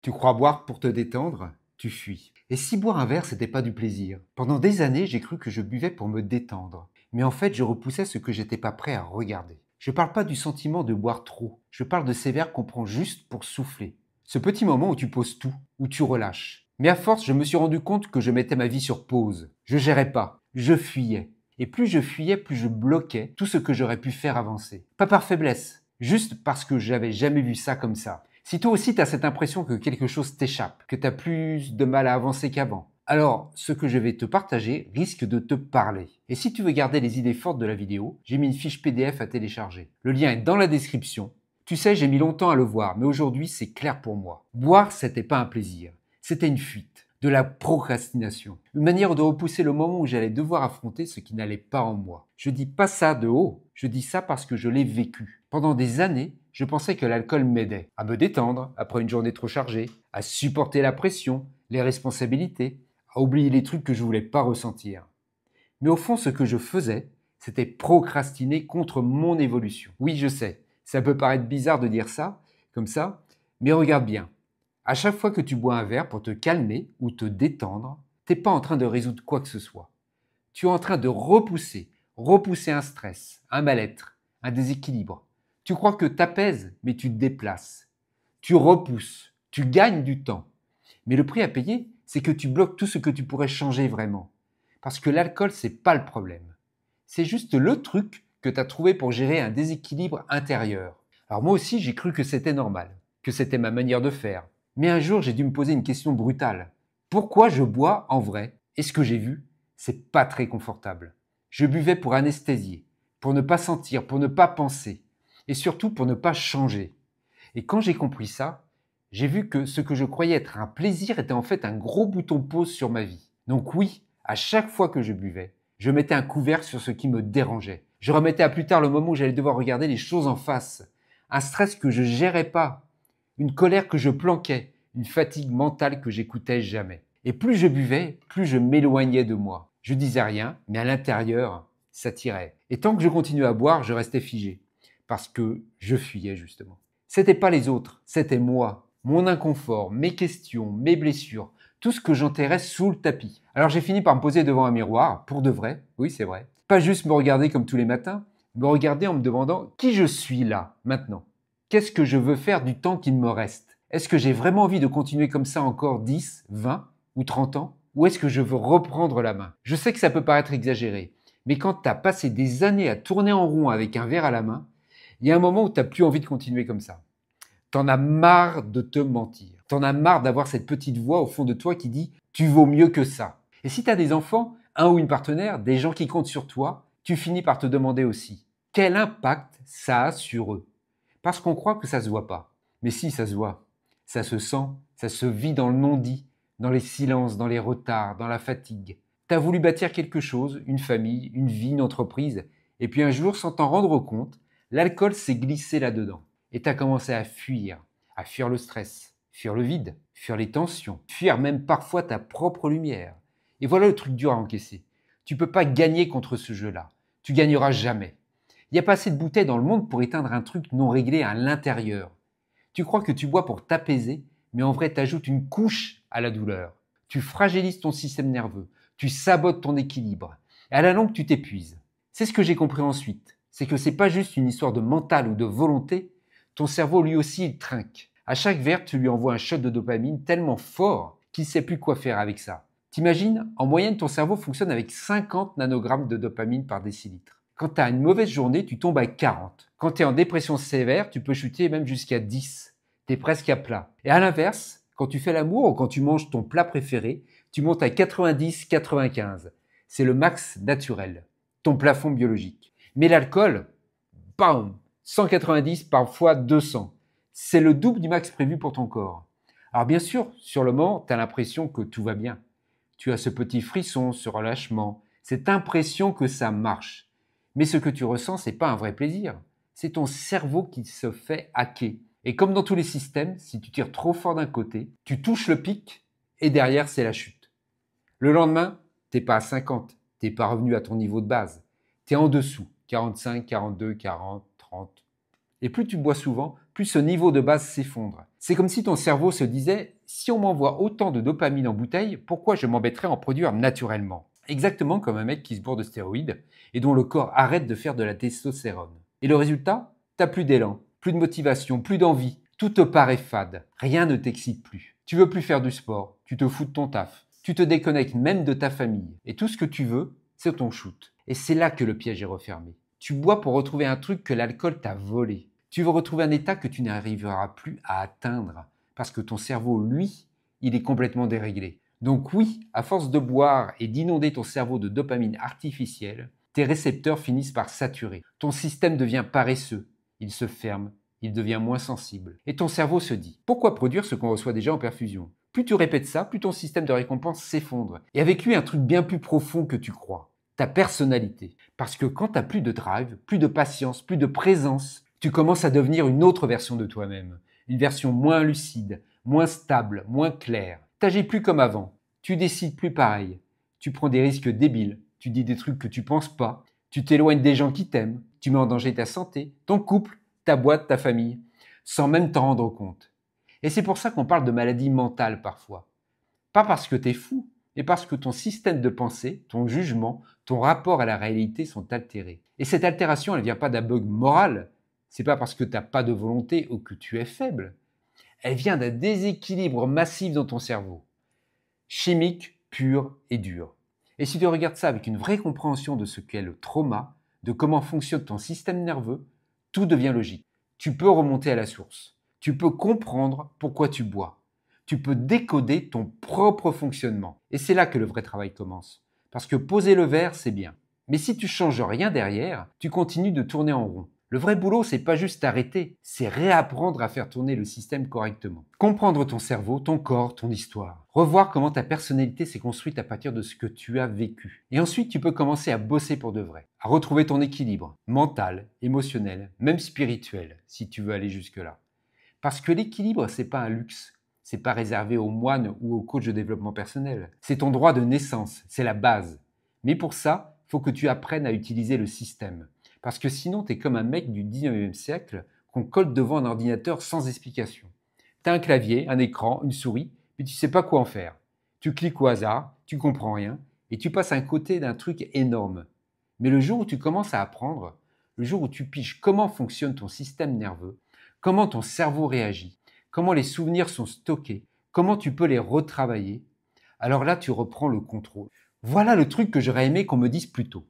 Tu crois boire pour te détendre? Tu fuis. Et si boire un verre, c'était pas du plaisir? Pendant des années, j'ai cru que je buvais pour me détendre. Mais en fait, je repoussais ce que j'étais pas prêt à regarder. Je parle pas du sentiment de boire trop. Je parle de ces verres qu'on prend juste pour souffler. Ce petit moment où tu poses tout, où tu relâches. Mais à force, je me suis rendu compte que je mettais ma vie sur pause. Je gérais pas. Je fuyais. Et plus je fuyais, plus je bloquais tout ce que j'aurais pu faire avancer. Pas par faiblesse, juste parce que j'avais jamais vu ça comme ça. Si toi aussi tu as cette impression que quelque chose t'échappe, que tu as plus de mal à avancer qu'avant, alors ce que je vais te partager risque de te parler. Et si tu veux garder les idées fortes de la vidéo, j'ai mis une fiche PDF à télécharger. Le lien est dans la description. Tu sais, j'ai mis longtemps à le voir, mais aujourd'hui c'est clair pour moi. Boire, c'était pas un plaisir, c'était une fuite, de la procrastination, une manière de repousser le moment où j'allais devoir affronter ce qui n'allait pas en moi. Je dis pas ça de haut, je dis ça parce que je l'ai vécu. Pendant des années, je pensais que l'alcool m'aidait à me détendre après une journée trop chargée, à supporter la pression, les responsabilités, à oublier les trucs que je voulais pas ressentir. Mais au fond, ce que je faisais, c'était procrastiner contre mon évolution. Oui, je sais, ça peut paraître bizarre de dire ça, comme ça, mais regarde bien. À chaque fois que tu bois un verre pour te calmer ou te détendre, t'es pas en train de résoudre quoi que ce soit. Tu es en train de repousser un stress, un mal-être, un déséquilibre. Tu crois que t'apaises, mais tu te déplaces. Tu repousses, tu gagnes du temps. Mais le prix à payer, c'est que tu bloques tout ce que tu pourrais changer vraiment. Parce que l'alcool, c'est pas le problème. C'est juste le truc que tu as trouvé pour gérer un déséquilibre intérieur. Alors moi aussi, j'ai cru que c'était normal, que c'était ma manière de faire. Mais un jour, j'ai dû me poser une question brutale. Pourquoi je bois en vrai? Et ce que j'ai vu, c'est pas très confortable. Je buvais pour anesthésier, pour ne pas sentir, pour ne pas penser, et surtout pour ne pas changer. Et quand j'ai compris ça, j'ai vu que ce que je croyais être un plaisir était en fait un gros bouton pause sur ma vie. Donc oui, à chaque fois que je buvais, je mettais un couvercle sur ce qui me dérangeait. Je remettais à plus tard le moment où j'allais devoir regarder les choses en face. Un stress que je gérais pas, une colère que je planquais, une fatigue mentale que j'écoutais jamais. Et plus je buvais, plus je m'éloignais de moi. Je disais rien, mais à l'intérieur, ça tirait. Et tant que je continuais à boire, je restais figé. Parce que je fuyais justement. C'était pas les autres, c'était moi. Mon inconfort, mes questions, mes blessures, tout ce que j'enterrais sous le tapis. Alors j'ai fini par me poser devant un miroir, pour de vrai, oui c'est vrai. Pas juste me regarder comme tous les matins, me regarder en me demandant qui je suis là, maintenant. Qu'est-ce que je veux faire du temps qu'il me reste? Est-ce que j'ai vraiment envie de continuer comme ça encore 10, 20 ou 30 ans? Ou est-ce que je veux reprendre la main? Je sais que ça peut paraître exagéré, mais quand tu as passé des années à tourner en rond avec un verre à la main, il y a un moment où tu n'as plus envie de continuer comme ça. T'en as marre de te mentir. T'en as marre d'avoir cette petite voix au fond de toi qui dit « tu vaux mieux que ça ». Et si tu as des enfants, un ou une partenaire, des gens qui comptent sur toi, tu finis par te demander aussi quel impact ça a sur eux. Parce qu'on croit que ça se voit pas. Mais si, ça se voit. Ça se sent, ça se vit dans le non-dit, dans les silences, dans les retards, dans la fatigue. T'as voulu bâtir quelque chose, une famille, une vie, une entreprise, et puis un jour, sans t'en rendre compte, l'alcool s'est glissé là-dedans. Et tu as commencé à fuir le stress, fuir le vide, fuir les tensions, fuir même parfois ta propre lumière. Et voilà le truc dur à encaisser. Tu peux pas gagner contre ce jeu-là. Tu gagneras jamais. Il n'y a pas assez de bouteilles dans le monde pour éteindre un truc non réglé à l'intérieur. Tu crois que tu bois pour t'apaiser, mais en vrai t'ajoutes une couche à la douleur. Tu fragilises ton système nerveux, tu sabotes ton équilibre. Et à la longue, tu t'épuises. C'est ce que j'ai compris ensuite. C'est que c'est pas juste une histoire de mental ou de volonté. Ton cerveau, lui aussi, il trinque. À chaque verre, tu lui envoies un shot de dopamine tellement fort qu'il ne sait plus quoi faire avec ça. T'imagines, en moyenne, ton cerveau fonctionne avec 50 nanogrammes de dopamine par décilitre. Quand tu as une mauvaise journée, tu tombes à 40. Quand tu es en dépression sévère, tu peux chuter même jusqu'à 10. Tu es presque à plat. Et à l'inverse, quand tu fais l'amour ou quand tu manges ton plat préféré, tu montes à 90-95. C'est le max naturel, ton plafond biologique. Mais l'alcool, bam, 190, parfois 200. C'est le double du max prévu pour ton corps. Alors bien sûr, sur le moment, tu as l'impression que tout va bien. Tu as ce petit frisson, ce relâchement, cette impression que ça marche. Mais ce que tu ressens, c'est pas un vrai plaisir. C'est ton cerveau qui se fait hacker. Et comme dans tous les systèmes, si tu tires trop fort d'un côté, tu touches le pic et derrière, c'est la chute. Le lendemain, t'es pas à 50, t'es pas revenu à ton niveau de base. T'es en dessous, 45, 42, 40, 30. Et plus tu bois souvent, plus ce niveau de base s'effondre. C'est comme si ton cerveau se disait « si on m'envoie autant de dopamine en bouteille, pourquoi je m'embêterais à en produire naturellement ?» Exactement comme un mec qui se bourre de stéroïdes et dont le corps arrête de faire de la testostérone. Et le résultat? T'as plus d'élan, plus de motivation, plus d'envie. Tout te paraît fade. Rien ne t'excite plus. Tu veux plus faire du sport. Tu te fous de ton taf. Tu te déconnectes même de ta famille. Et tout ce que tu veux, c'est ton shoot. Et c'est là que le piège est refermé. Tu bois pour retrouver un truc que l'alcool t'a volé. Tu veux retrouver un état que tu n'arriveras plus à atteindre. Parce que ton cerveau, lui, il est complètement déréglé. Donc oui, à force de boire et d'inonder ton cerveau de dopamine artificielle, tes récepteurs finissent par saturer. Ton système devient paresseux. Il se ferme, il devient moins sensible. Et ton cerveau se dit, pourquoi produire ce qu'on reçoit déjà en perfusion? Plus tu répètes ça, plus ton système de récompense s'effondre. Et avec lui, un truc bien plus profond que tu crois. Ta personnalité. Parce que quand tu n'as plus de drive, plus de patience, plus de présence, tu commences à devenir une autre version de toi-même. Une version moins lucide, moins stable, moins claire. T'agis plus comme avant. Tu décides plus pareil. Tu prends des risques débiles. Tu dis des trucs que tu penses pas. Tu t'éloignes des gens qui t'aiment. Tu mets en danger ta santé, ton couple, ta boîte, ta famille, sans même t'en rendre compte. Et c'est pour ça qu'on parle de maladie mentale parfois. Pas parce que t'es fou, mais parce que ton système de pensée, ton jugement, ton rapport à la réalité sont altérés. Et cette altération, elle ne vient pas d'un bug moral. C'est pas parce que t'as pas de volonté ou que tu es faible. Elle vient d'un déséquilibre massif dans ton cerveau. Chimique, pur et dur. Et si tu regardes ça avec une vraie compréhension de ce qu'est le trauma, de comment fonctionne ton système nerveux, tout devient logique. Tu peux remonter à la source. Tu peux comprendre pourquoi tu bois. Tu peux décoder ton propre fonctionnement. Et c'est là que le vrai travail commence. Parce que poser le verre, c'est bien. Mais si tu changes rien derrière, tu continues de tourner en rond. Le vrai boulot, c'est pas juste arrêter, c'est réapprendre à faire tourner le système correctement. Comprendre ton cerveau, ton corps, ton histoire. Revoir comment ta personnalité s'est construite à partir de ce que tu as vécu. Et ensuite, tu peux commencer à bosser pour de vrai, à retrouver ton équilibre mental, émotionnel, même spirituel, si tu veux aller jusque-là. Parce que l'équilibre, c'est pas un luxe. C'est pas réservé aux moines ou aux coachs de développement personnel. C'est ton droit de naissance, c'est la base. Mais pour ça, il faut que tu apprennes à utiliser le système. Parce que sinon, tu es comme un mec du 19e siècle qu'on colle devant un ordinateur sans explication. Tu as un clavier, un écran, une souris, mais tu sais pas quoi en faire. Tu cliques au hasard, tu comprends rien, et tu passes à côté d'un truc énorme. Mais le jour où tu commences à apprendre, le jour où tu piges comment fonctionne ton système nerveux, comment ton cerveau réagit, comment les souvenirs sont stockés, comment tu peux les retravailler, alors là, tu reprends le contrôle. Voilà le truc que j'aurais aimé qu'on me dise plus tôt.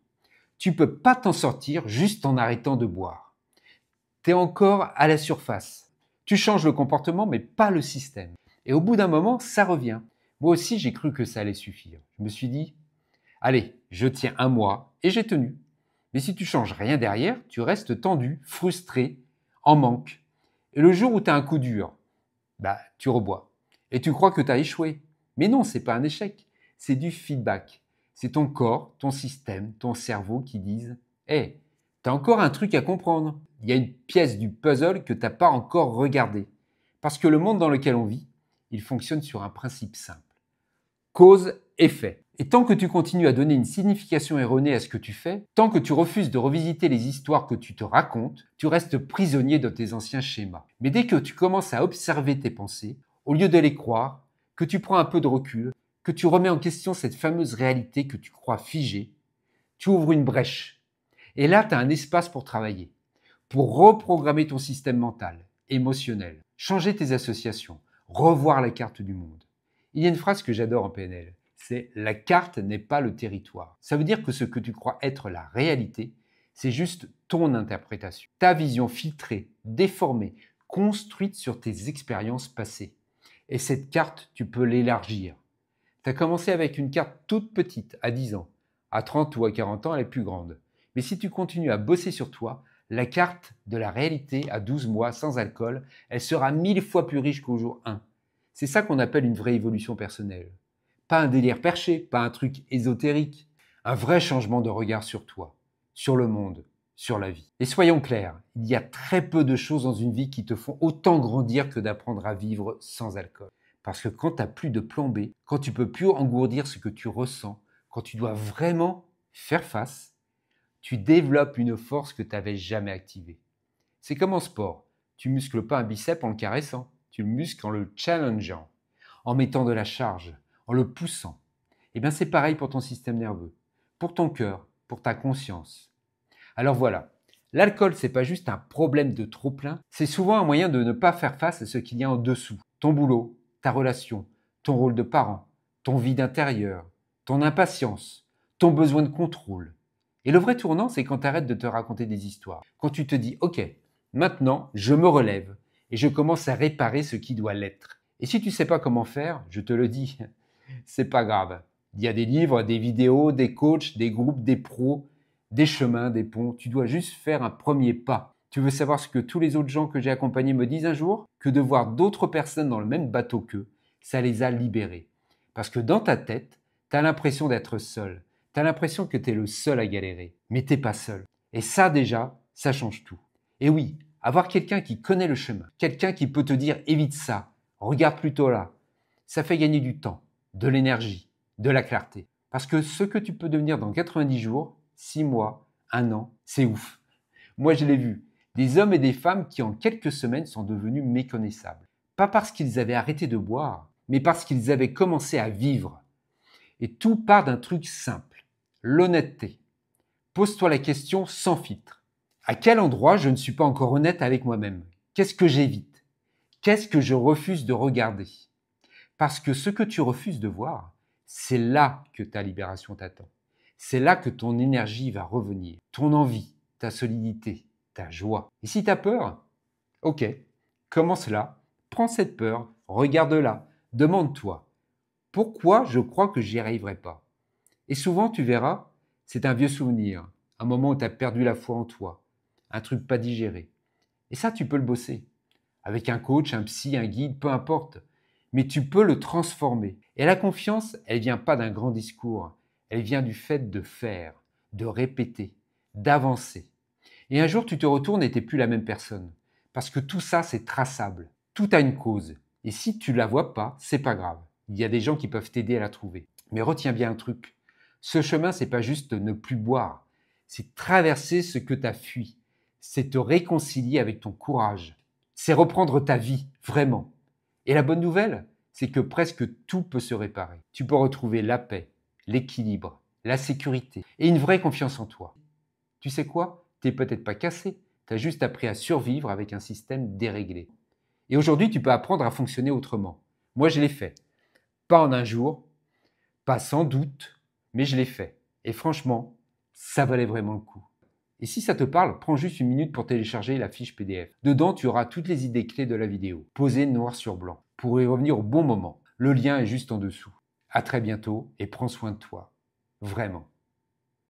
Tu peux pas t'en sortir juste en arrêtant de boire. Tu es encore à la surface. Tu changes le comportement, mais pas le système. Et au bout d'un moment, ça revient. Moi aussi, j'ai cru que ça allait suffire. Je me suis dit, allez, je tiens un mois, et j'ai tenu. Mais si tu changes rien derrière, tu restes tendu, frustré, en manque. Et le jour où tu as un coup dur, tu rebois. Et tu crois que tu as échoué. Mais non, c'est pas un échec. C'est du feedback. C'est ton corps, ton système, ton cerveau qui disent Hé, t'as encore un truc à comprendre. Il y a une pièce du puzzle que t'as pas encore regardée. Parce que le monde dans lequel on vit, il fonctionne sur un principe simple. Cause-effet. Et tant que tu continues à donner une signification erronée à ce que tu fais, tant que tu refuses de revisiter les histoires que tu te racontes, tu restes prisonnier de tes anciens schémas. Mais dès que tu commences à observer tes pensées, au lieu de les croire, que tu prends un peu de recul, que tu remets en question cette fameuse réalité que tu crois figée, tu ouvres une brèche. Et là, tu as un espace pour travailler, pour reprogrammer ton système mental, émotionnel, changer tes associations, revoir la carte du monde. Il y a une phrase que j'adore en PNL, c'est « la carte n'est pas le territoire ». Ça veut dire que ce que tu crois être la réalité, c'est juste ton interprétation, ta vision filtrée, déformée, construite sur tes expériences passées. Et cette carte, tu peux l'élargir. Tu as commencé avec une carte toute petite, à 10 ans. À 30 ou à 40 ans, elle est plus grande. Mais si tu continues à bosser sur toi, la carte de la réalité à 12 mois sans alcool, elle sera 1000 fois plus riche qu'au jour 1. C'est ça qu'on appelle une vraie évolution personnelle. Pas un délire perché, pas un truc ésotérique. Un vrai changement de regard sur toi, sur le monde, sur la vie. Et soyons clairs, il y a très peu de choses dans une vie qui te font autant grandir que d'apprendre à vivre sans alcool. Parce que quand tu n'as plus de plan B, quand tu peux plus engourdir ce que tu ressens, quand tu dois vraiment faire face, tu développes une force que tu n'avais jamais activée. C'est comme en sport. Tu muscles pas un biceps en le caressant, tu le muscles en le challengeant, en mettant de la charge, en le poussant. Eh bien c'est pareil pour ton système nerveux, pour ton cœur, pour ta conscience. Alors voilà, l'alcool c'est pas juste un problème de trop-plein, c'est souvent un moyen de ne pas faire face à ce qu'il y a en dessous. Ton boulot, ta relation, ton rôle de parent, ton vide intérieur, ton impatience, ton besoin de contrôle. Et le vrai tournant, c'est quand tu arrêtes de te raconter des histoires. Quand tu te dis, ok, maintenant je me relève et je commence à réparer ce qui doit l'être. Et si tu ne sais pas comment faire, je te le dis, c'est pas grave. Il y a des livres, des vidéos, des coachs, des groupes, des pros, des chemins, des ponts. Tu dois juste faire un premier pas. Tu veux savoir ce que tous les autres gens que j'ai accompagnés me disent un jour? Que de voir d'autres personnes dans le même bateau qu'eux, ça les a libérés. Parce que dans ta tête, tu as l'impression d'être seul. Tu as l'impression que tu es le seul à galérer. Mais tu n'es pas seul. Et ça déjà, ça change tout. Et oui, avoir quelqu'un qui connaît le chemin, quelqu'un qui peut te dire évite ça, regarde plutôt là, ça fait gagner du temps, de l'énergie, de la clarté. Parce que ce que tu peux devenir dans 90 jours, 6 mois, 1 an, c'est ouf. Moi, je l'ai vu. Des hommes et des femmes qui en quelques semaines sont devenus méconnaissables. Pas parce qu'ils avaient arrêté de boire, mais parce qu'ils avaient commencé à vivre. Et tout part d'un truc simple, l'honnêteté. Pose-toi la question sans filtre. À quel endroit je ne suis pas encore honnête avec moi-même? Qu'est-ce que j'évite? Qu'est-ce que je refuse de regarder? Parce que ce que tu refuses de voir, c'est là que ta libération t'attend. C'est là que ton énergie va revenir, ton envie, ta solidité, ta joie. Et si tu as peur, ok, commence là, prends cette peur, regarde-la, demande-toi, pourquoi je crois que j'y arriverai pas? Et souvent, tu verras, c'est un vieux souvenir, un moment où tu as perdu la foi en toi, un truc pas digéré. Et ça, tu peux le bosser. Avec un coach, un psy, un guide, peu importe. Mais tu peux le transformer. Et la confiance, elle vient pas d'un grand discours. Elle vient du fait de faire, de répéter, d'avancer. Et un jour, tu te retournes et tu n'es plus la même personne. Parce que tout ça, c'est traçable. Tout a une cause. Et si tu la vois pas, c'est pas grave. Il y a des gens qui peuvent t'aider à la trouver. Mais retiens bien un truc. Ce chemin, c'est pas juste ne plus boire. C'est traverser ce que tu as fui. C'est te réconcilier avec ton courage. C'est reprendre ta vie, vraiment. Et la bonne nouvelle, c'est que presque tout peut se réparer. Tu peux retrouver la paix, l'équilibre, la sécurité et une vraie confiance en toi. Tu sais quoi? T'es peut-être pas cassé, t'as juste appris à survivre avec un système déréglé. Et aujourd'hui, tu peux apprendre à fonctionner autrement. Moi, je l'ai fait. Pas en un jour, pas sans doute, mais je l'ai fait. Et franchement, ça valait vraiment le coup. Et si ça te parle, prends juste 1 minute pour télécharger la fiche PDF. Dedans, tu auras toutes les idées clés de la vidéo, posées noir sur blanc, pour y revenir au bon moment. Le lien est juste en dessous. À très bientôt et prends soin de toi. Vraiment.